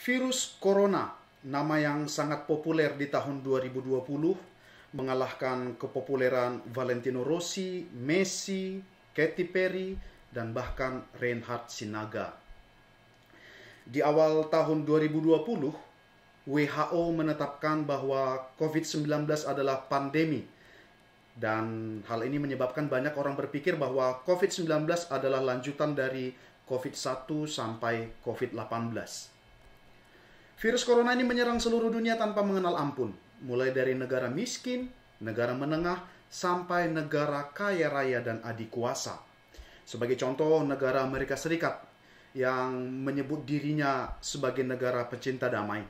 Virus Corona, nama yang sangat populer di tahun 2020, mengalahkan kepopuleran Valentino Rossi, Messi, Katy Perry, dan bahkan Reinhard Sinaga. Di awal tahun 2020, WHO menetapkan bahwa COVID-19 adalah pandemi. Dan hal ini menyebabkan banyak orang berpikir bahwa COVID-19 adalah lanjutan dari COVID-1 sampai COVID-18. Virus corona ini menyerang seluruh dunia tanpa mengenal ampun, mulai dari negara miskin, negara menengah, sampai negara kaya raya dan adikuasa. Sebagai contoh, negara Amerika Serikat yang menyebut dirinya sebagai negara pecinta damai.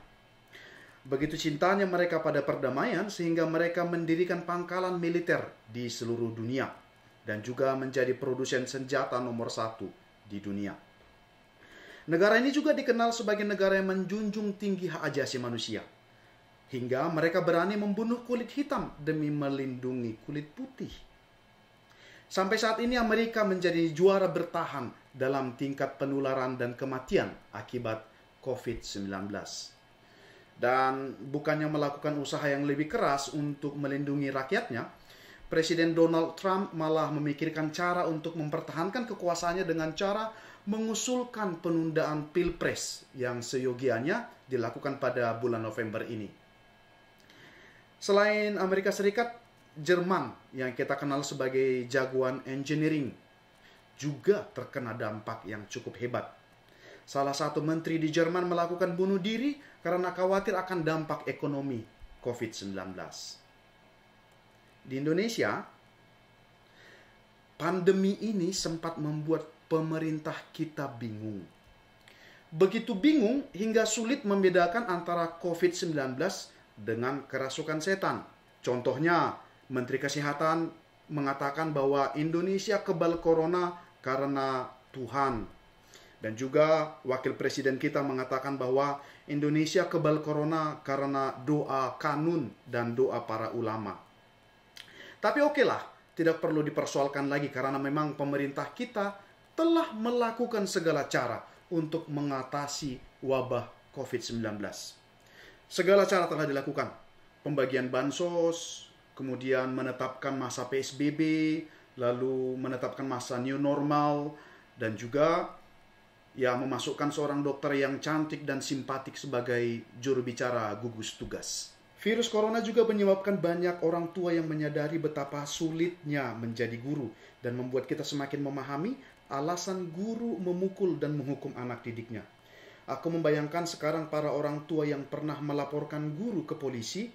Begitu cintanya mereka pada perdamaian sehingga mereka mendirikan pangkalan militer di seluruh dunia dan juga menjadi produsen senjata nomor 1 di dunia. Negara ini juga dikenal sebagai negara yang menjunjung tinggi hak asasi manusia. Hingga mereka berani membunuh kulit hitam demi melindungi kulit putih. Sampai saat ini Amerika menjadi juara bertahan dalam tingkat penularan dan kematian akibat COVID-19. Dan bukannya melakukan usaha yang lebih keras untuk melindungi rakyatnya, Presiden Donald Trump malah memikirkan cara untuk mempertahankan kekuasaannya dengan cara mengusulkan penundaan Pilpres yang seyogianya dilakukan pada bulan November ini. Selain Amerika Serikat, Jerman yang kita kenal sebagai jagoan engineering juga terkena dampak yang cukup hebat. Salah satu menteri di Jerman melakukan bunuh diri karena khawatir akan dampak ekonomi COVID-19. Di Indonesia, pandemi ini sempat membuat pemerintah kita bingung. Begitu bingung hingga sulit membedakan antara COVID-19 dengan kerasukan setan. Contohnya, Menteri Kesehatan mengatakan bahwa Indonesia kebal corona karena Tuhan. Dan juga Wakil Presiden kita mengatakan bahwa Indonesia kebal corona karena doa kanun dan doa para ulama. Tapi okelah, tidak perlu dipersoalkan lagi karena memang pemerintah kita telah melakukan segala cara untuk mengatasi wabah COVID-19. Segala cara telah dilakukan. Pembagian bansos, kemudian menetapkan masa PSBB, lalu menetapkan masa new normal, dan juga memasukkan seorang dokter yang cantik dan simpatik sebagai juru bicara gugus tugas. Virus corona juga menyebabkan banyak orang tua yang menyadari betapa sulitnya menjadi guru dan membuat kita semakin memahami alasan guru memukul dan menghukum anak didiknya. Aku membayangkan sekarang para orang tua yang pernah melaporkan guru ke polisi,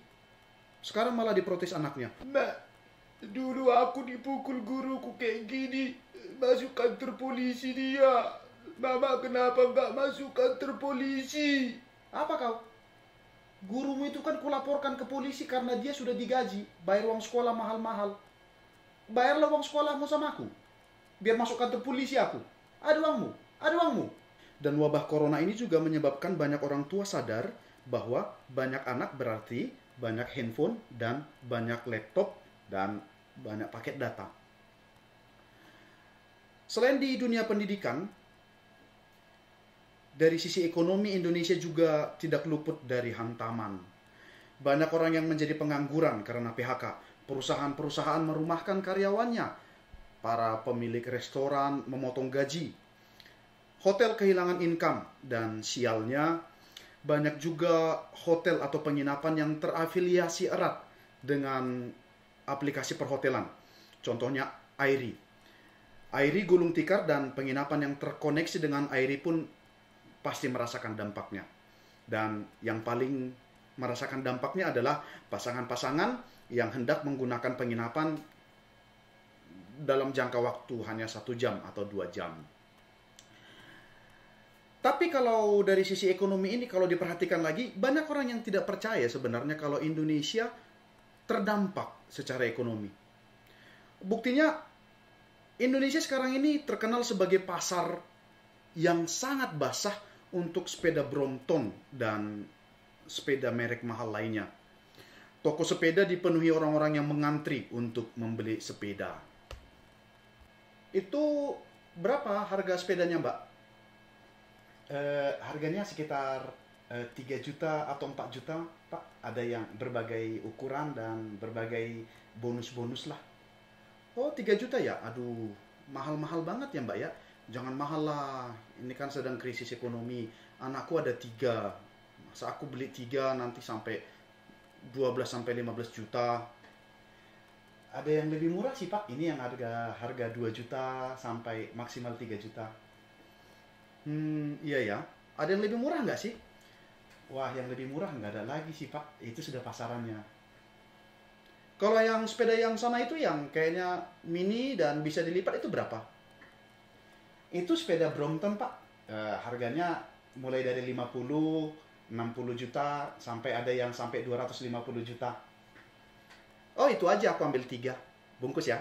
sekarang malah diprotes anaknya. Mbak, dulu aku dipukul guruku kayak gini, masuk kantor polisi dia. Mama kenapa nggak masuk kantor polisi? Apa kau? Gurumu itu kan kulaporkan ke polisi karena dia sudah digaji, bayar uang sekolah mahal-mahal. Bayarlah uang sekolahmu sama aku, biar masuk kantor polisi aku. Ada uangmu, ada uangmu. Dan wabah corona ini juga menyebabkan banyak orang tua sadar bahwa banyak anak berarti banyak handphone dan banyak laptop dan banyak paket data. Selain di dunia pendidikan, dari sisi ekonomi Indonesia juga tidak luput dari hantaman. Banyak orang yang menjadi pengangguran karena PHK. Perusahaan-perusahaan merumahkan karyawannya. Para pemilik restoran memotong gaji. Hotel kehilangan income. Dan sialnya, banyak juga hotel atau penginapan yang terafiliasi erat dengan aplikasi perhotelan. Contohnya Airi. Airi gulung tikar dan penginapan yang terkoneksi dengan Airi pun pasti merasakan dampaknya. Dan yang paling merasakan dampaknya adalah pasangan-pasangan yang hendak menggunakan penginapan dalam jangka waktu hanya 1 jam atau 2 jam. Tapi kalau dari sisi ekonomi ini, kalau diperhatikan lagi, banyak orang yang tidak percaya sebenarnya kalau Indonesia terdampak secara ekonomi. Buktinya, Indonesia sekarang ini terkenal sebagai pasar yang sangat basah untuk sepeda Brompton dan sepeda merek mahal lainnya. Toko sepeda dipenuhi orang-orang yang mengantri untuk membeli sepeda. Itu berapa harga sepedanya, Mbak? Harganya sekitar 3 juta atau 4 juta, Pak. Ada yang berbagai ukuran dan berbagai bonus-bonus lah. Oh, 3 juta ya? Aduh, mahal-mahal banget ya, Mbak ya. Jangan mahal lah. Ini kan sedang krisis ekonomi. Anakku ada 3. Masa aku beli 3 nanti sampai 12 sampai 15 juta. Ada yang lebih murah sih, Pak. Ini yang harga 2 juta sampai maksimal 3 juta. Iya ya. Ada yang lebih murah nggak sih? Wah, yang lebih murah nggak ada lagi sih, Pak. Itu sudah pasarannya. Kalau yang sepeda yang sana itu yang kayaknya mini dan bisa dilipat itu berapa? Itu sepeda Brompton, Pak. Harganya mulai dari 50, 60 juta, sampai ada yang sampai 250 juta. Oh, itu aja aku ambil 3 bungkus ya.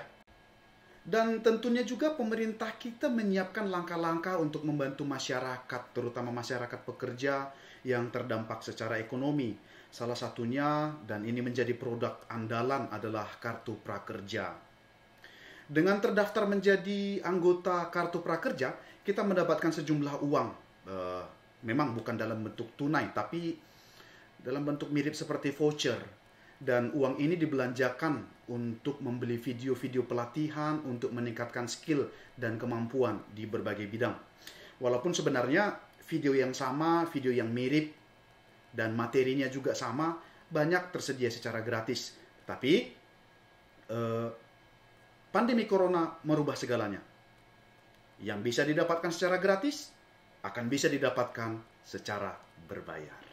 Dan tentunya juga pemerintah kita menyiapkan langkah-langkah untuk membantu masyarakat, terutama masyarakat pekerja yang terdampak secara ekonomi. Salah satunya, dan ini menjadi produk andalan, adalah Kartu Prakerja. Dengan terdaftar menjadi anggota Kartu Prakerja, kita mendapatkan sejumlah uang. Memang bukan dalam bentuk tunai, tapi dalam bentuk mirip seperti voucher. Dan uang ini dibelanjakan untuk membeli video-video pelatihan untuk meningkatkan skill dan kemampuan di berbagai bidang. Walaupun sebenarnya video yang sama, video yang mirip, dan materinya juga sama, banyak tersedia secara gratis. Tapi pandemi corona merubah segalanya. Yang bisa didapatkan secara gratis akan bisa didapatkan secara berbayar.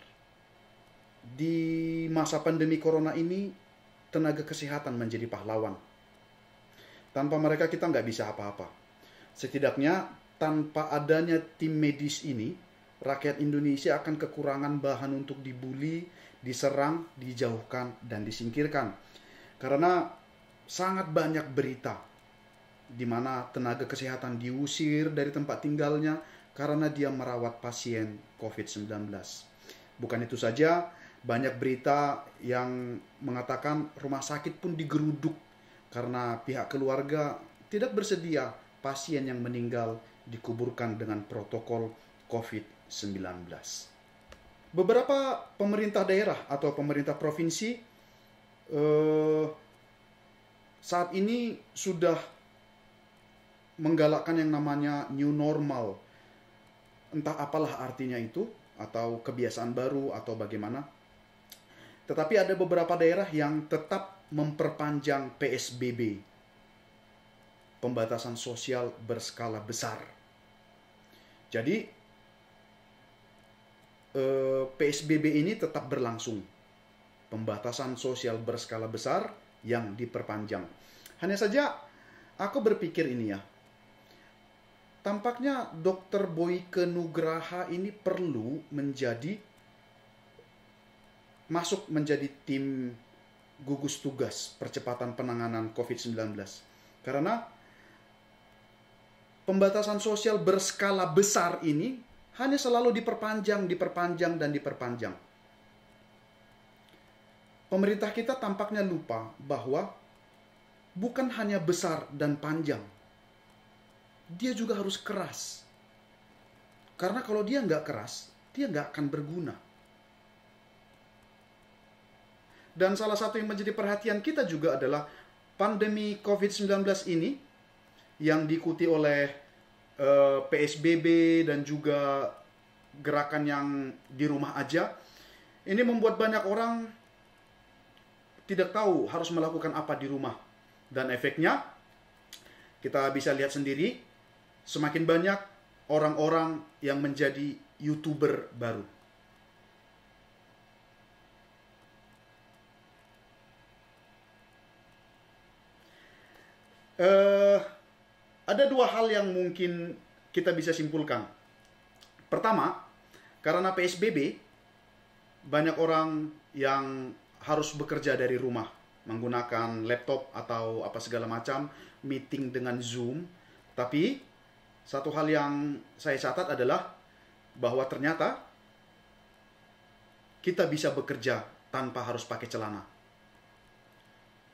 Di masa pandemi corona ini, tenaga kesehatan menjadi pahlawan. Tanpa mereka kita nggak bisa apa-apa. Setidaknya tanpa adanya tim medis ini, rakyat Indonesia akan kekurangan bahan untuk dibully, diserang, dijauhkan, dan disingkirkan. Karena sangat banyak berita di mana tenaga kesehatan diusir dari tempat tinggalnya karena dia merawat pasien COVID-19. Bukan itu saja, banyak berita yang mengatakan rumah sakit pun digeruduk karena pihak keluarga tidak bersedia pasien yang meninggal dikuburkan dengan protokol COVID-19. Beberapa pemerintah daerah atau pemerintah provinsi saat ini sudah menggalakkan yang namanya new normal. Entah apalah artinya itu, atau kebiasaan baru, atau bagaimana. Tetapi ada beberapa daerah yang tetap memperpanjang PSBB, pembatasan sosial berskala besar. Jadi PSBB ini tetap berlangsung, pembatasan sosial berskala besar yang diperpanjang. Hanya saja aku berpikir ini ya, tampaknya Dr. Boyke Nugraha ini perlu masuk menjadi tim gugus tugas percepatan penanganan COVID-19. Karena pembatasan sosial berskala besar ini hanya selalu diperpanjang. Pemerintah kita tampaknya lupa bahwa bukan hanya besar dan panjang, dia juga harus keras. Karena kalau dia nggak keras, dia nggak akan berguna. Dan salah satu yang menjadi perhatian kita juga adalah pandemi COVID-19 ini yang diikuti oleh PSBB dan juga gerakan yang di rumah aja. Ini membuat banyak orang tidak tahu harus melakukan apa di rumah. Dan efeknya kita bisa lihat sendiri, semakin banyak orang-orang yang menjadi YouTuber baru. Ada 2 hal yang mungkin kita bisa simpulkan. Pertama, karena PSBB, banyak orang yang harus bekerja dari rumah, menggunakan laptop atau apa segala macam, meeting dengan Zoom. Tapi, satu hal yang saya catat adalah bahwa ternyata kita bisa bekerja tanpa harus pakai celana.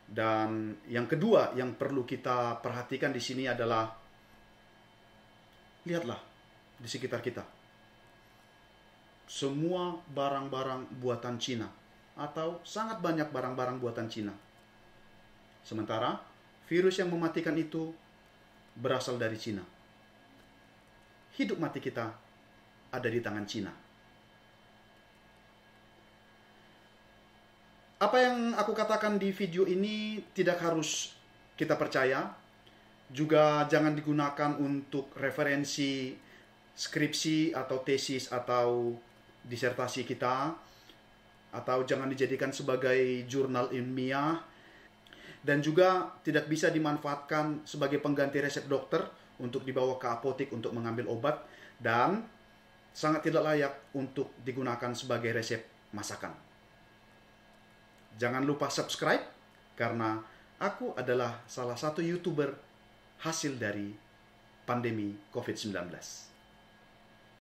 Dan yang kedua yang perlu kita perhatikan di sini adalah, lihatlah di sekitar kita. semua barang-barang buatan Cina atau sangat banyak barang-barang buatan Cina. Sementara virus yang mematikan itu berasal dari Cina. Hidup mati kita ada di tangan Cina. Apa yang aku katakan di video ini tidak harus kita percaya. Juga jangan digunakan untuk referensi skripsi atau tesis atau disertasi kita. Atau jangan dijadikan sebagai jurnal ilmiah. Dan juga tidak bisa dimanfaatkan sebagai pengganti resep dokter untuk dibawa ke apotek untuk mengambil obat. Dan sangat tidak layak untuk digunakan sebagai resep masakan. Jangan lupa subscribe, karena aku adalah salah satu YouTuber hasil dari pandemi COVID-19.